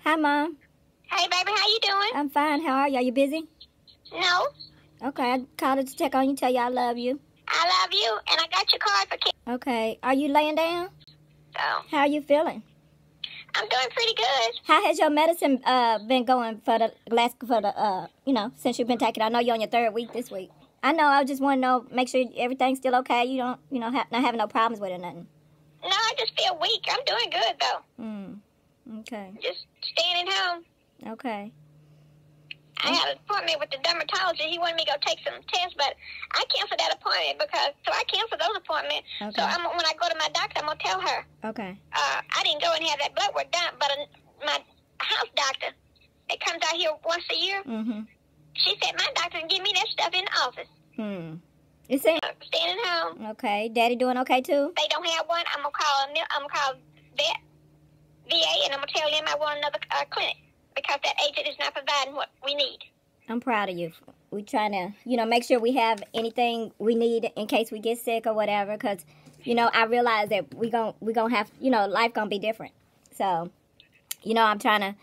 Hi, Mom. Hey, baby, how you doing? I'm fine. How are you? Are you busy? No. Okay, I called to check on you, tell you I love you. I love you, and I got your card for kids. Okay. Are you laying down? Oh. How are you feeling? I'm doing pretty good. How has your medicine been going for the since you've been taking it? I know you're on your 3rd week this week. I know. I just want to know, make sure everything's still okay. You don't, not having no problems with it or nothing. No, I just feel weak. I'm doing good, though. Okay. Just staying at home. Okay. I had an appointment with the dermatologist. He wanted me to go take some tests, but I canceled that appointment so I canceled those appointments. Okay. So when I go to my doctor, I'm going to tell her. Okay. I didn't go and have that blood work done, but my house doctor, that comes out here once a year, she said my doctor can give me that stuff in the office. You see? Staying at home. Okay. Daddy doing okay, too? They don't have one. I'm going to call VA, and I'm going to tell them I want another clinic, because that agent is not providing what we need. I'm proud of you. We're trying to, make sure we have anything we need in case we get sick or whatever. Because, I realize that we gonna have, life gonna be different. So, I'm trying to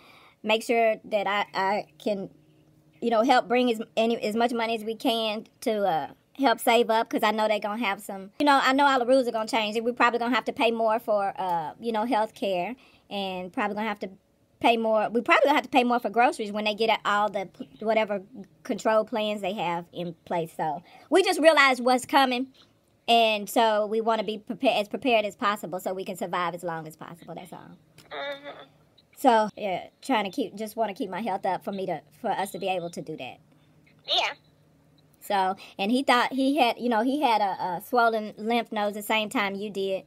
make sure that I can, help bring as much money as we can to help save up. Because I know they're gonna have some, I know all the rules are gonna change. We're probably gonna have to pay more for, health care, and probably gonna have to pay more. We probably gonna have to pay more for groceries when they get all the whatever control plans they have in place. So we just realized what's coming, and so we want to be as prepared as possible so we can survive as long as possible. That's all. So yeah, just want to keep my health up for us to be able to do that. Yeah. So, and he thought he had a swollen lymph nodes the same time you did.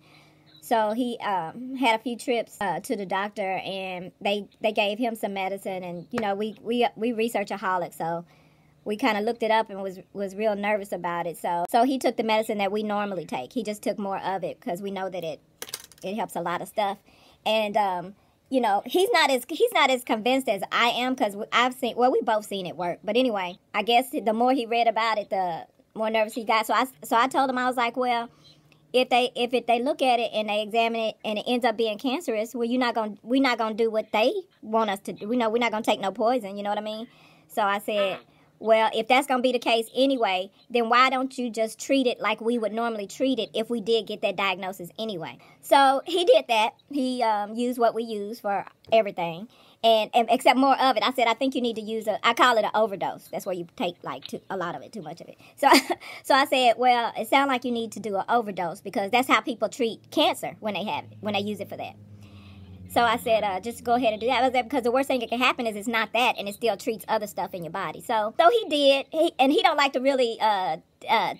So he had a few trips to the doctor, and they gave him some medicine, and we researchaholic, so we kind of looked it up and was real nervous about it. So he took the medicine that we normally take. He just took more of it because we know that it helps a lot of stuff, and he's not as convinced as I am, because we both seen it work. But anyway, I guess the more he read about it, the more nervous he got. So I told him, I was like, well, if they look at it and they examine it and it ends up being cancerous, well, we're not gonna do what they want us to do. We're not gonna take no poison. You know what I mean? So I said, well, if that's gonna be the case anyway, then why don't you just treat it like we would normally treat it if we did get that diagnosis anyway? So he did that. He used what we use for everything, and except more of it. I said, I think you need to use I call it an overdose. That's where you take a lot of it, too much of it. So I said, well, it sounds like you need to do an overdose, because that's how people treat cancer when they use it for that. So I said, just go ahead and do that. I was because the worst thing that can happen is it's not that, and it still treats other stuff in your body. So he did, and he don't like to really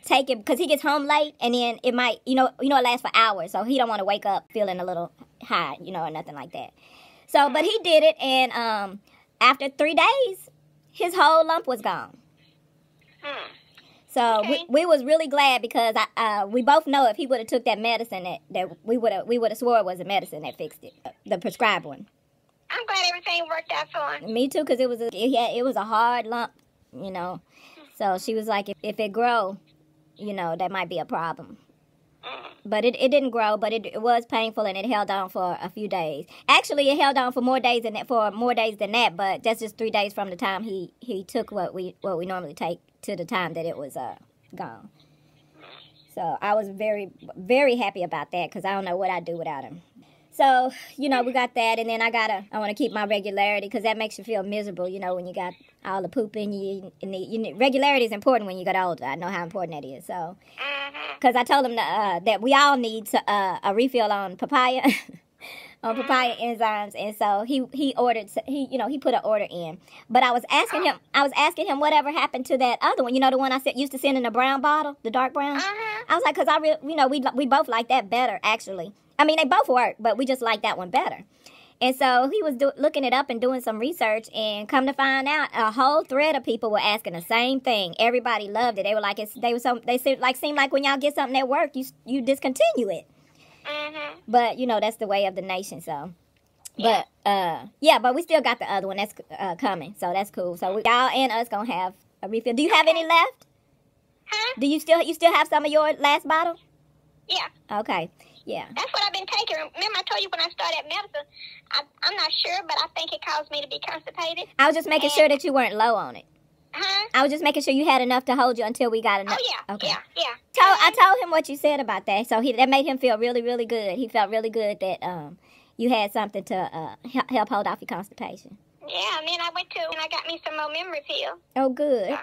take it, because he gets home late, and then it might, it lasts for hours. So he don't want to wake up feeling a little high, or nothing like that. So, but he did it, and after 3 days, his whole lump was gone. So okay. we was really glad, because we both know if he would have took that medicine that we would have swore it was the medicine that fixed it, the prescribed one. I'm glad everything worked out for him. Me too, because it was a hard lump, So she was like, if it grow, that might be a problem. But it didn't grow, but it was painful, and it held on for a few days. Actually, it held on for more days than that, but that's just 3 days from the time he took what we normally take to the time that it was gone. So I was very, very happy about that, because I don't know what I'd do without him. So, we got that, and then I want to keep my regularity, because that makes you feel miserable, when you got all the poop in you. Regularity is important when you get older. I know how important that is. So, because I told him that we all need a refill on papaya, on papaya enzymes, and so he ordered. He put an order in. But I was asking him whatever happened to that other one. The one I used to send in a brown bottle, the dark brown. I was like, because we both like that better, actually. I mean, they both work, but we just like that one better. And so he was looking it up and doing some research, and come to find out, a whole thread of people were asking the same thing. Everybody loved it. They were like, seemed like when y'all get something that work, you discontinue it. But that's the way of the nation. So, but but we still got the other one that's coming. So that's cool. So y'all and us gonna have a refill. Do you have any left? Huh? Do you still have some of your last bottle? Yeah. Okay. Yeah. That's what I've been taking. Remember I told you when I started medicine, I'm not sure, but I think it caused me to be constipated. I was just making sure that you weren't low on it. Huh? I was just making sure you had enough to hold you until we got enough. Oh, yeah. Okay. Yeah. I told him what you said about that, so that made him feel really, really good. He felt really good that you had something to help hold off your constipation. Yeah, and then I went to and I got me some more memory pills. Oh, good. So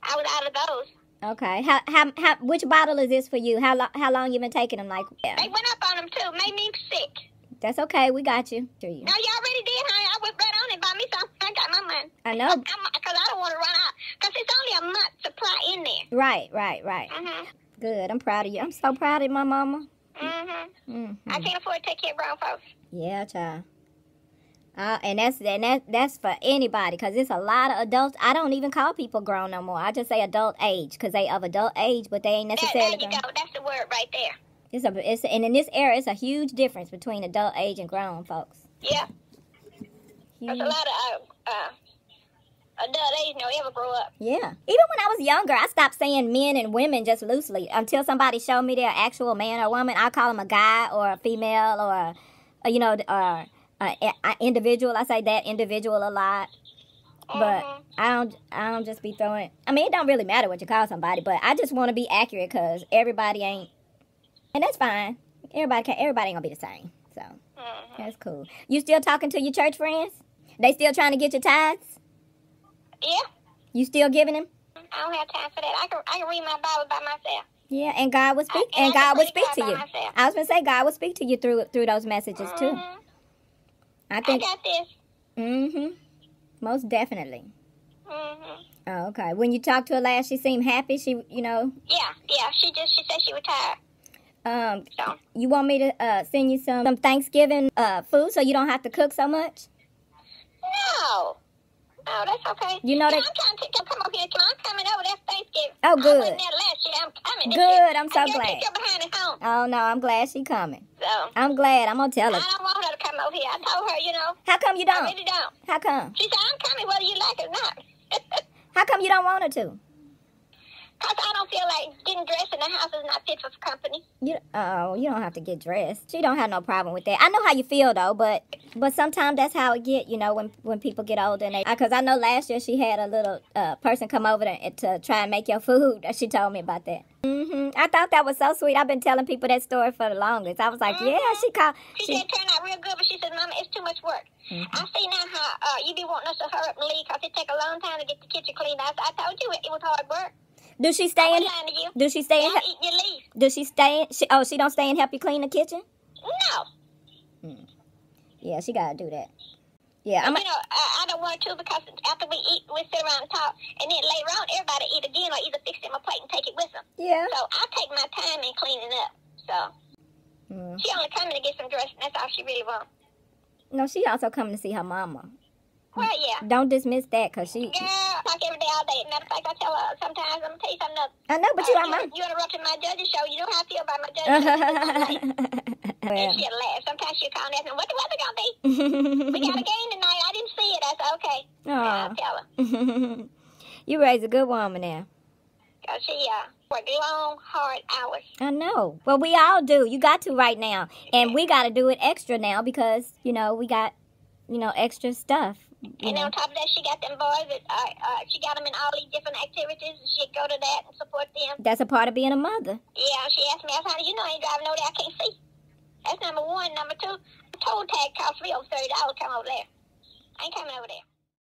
I was out of those. Okay. How which bottle is this for you? How long you been taking them? Like, yeah. They went up on them too. Made me sick. That's okay. We got you. Sure you. No, you already did, honey. I went right on and bought me some. I got my money. I know. Because I don't want to run out. Because it's only a month supply in there. Right. Good. I'm proud of you. I'm so proud of my mama. I can't afford to take care of grown folks. Yeah, child. And that's for anybody, because it's a lot of adults. I don't even call people grown no more. I just say adult age, because they of adult age, but they ain't necessarily. There you go. That's the word right there. And in this era, it's a huge difference between adult age and grown folks. Yeah. There's a lot of adult age don't ever grow up. Yeah. Even when I was younger, I stopped saying men and women just loosely until somebody showed me their actual man or woman. I call them a guy or a female or individual. I say that individual a lot. But I don't just be throwing. I mean, it don't really matter what you call somebody, but I just want to be accurate because everybody ain't. And that's fine. Everybody ain't gonna be the same. So that's cool. You still talking to your church friends? They still trying to get your tithes? Yeah. You still giving them? I don't have time for that. I can read my Bible by myself. Yeah, and God will speak. And God will speak to you. Myself. I was gonna say God will speak to you through those messages too. I think. I got this. Most definitely. Oh, okay. When you talked to her last, she seemed happy. She, Yeah. She said she was tired. You want me to send you some Thanksgiving food so you don't have to cook so much? No, that's okay. You know that. I'm trying to come over here. I'm coming over. That's Thanksgiving. Oh, good. I wasn't there last year. I'm coming. Good. I'm so glad. Get your behind at home. Oh no, I'm glad she coming. So I'm glad. I'm gonna tell her. I don't want her to come over here. I told her, How come you don't? I really don't. How come? She said, I'm coming whether you like it or not. How come you don't want her to? Because I don't feel like getting dressed in the house is not fit for company. You don't have to get dressed. She don't have no problem with that. I know how you feel though, but sometimes that's how it get. When people get older, and because I know last year she had a little person come over to try and make your food. She told me about that. I thought that was so sweet. I've been telling people that story for the longest. I was like, yeah, she called. She said it turned out real good, but she said, Mama, it's too much work. I see now how you be wanting us to hurry up and leave because it take a long time to get the kitchen cleaned out. I told you it was hard work. Does she stay in? Does she stay in? You leave. Does she stay in? She don't stay and help you clean the kitchen? No. Yeah, she gotta do that. Yeah, I don't want to because after we eat, we sit around and talk, and then later on, everybody eat again or either fix them a plate and take it with them. Yeah. So I take my time in cleaning up. So she only coming to get some dressing. That's all she really wants. No, she also coming to see her mama. Well, yeah. Don't dismiss that, because she... Girl, talk every day, all day. Matter of fact, I tell her sometimes, I'm going to tell you something else. I know, but you don't mind. You interrupted my judge's show. You know how I feel about my judge's show. And she'll laugh. Sometimes she'll call and ask me, what the weather going to be? We got a game tonight. I didn't see it. I said, okay. I'll tell her. You raised a good woman now. Because she worked long, hard hours. I know. Well, we all do. You got to right now. And we got to do it extra now because, we got, extra stuff. And on top of that, she got them boys. She got them in all these different activities. And she'd go to that and support them. That's a part of being a mother. Yeah, she asked me, I said, you know I ain't driving over there. I can't see. That's number one. Number two, toll tag cost me over $30 to come over there. I ain't coming over there.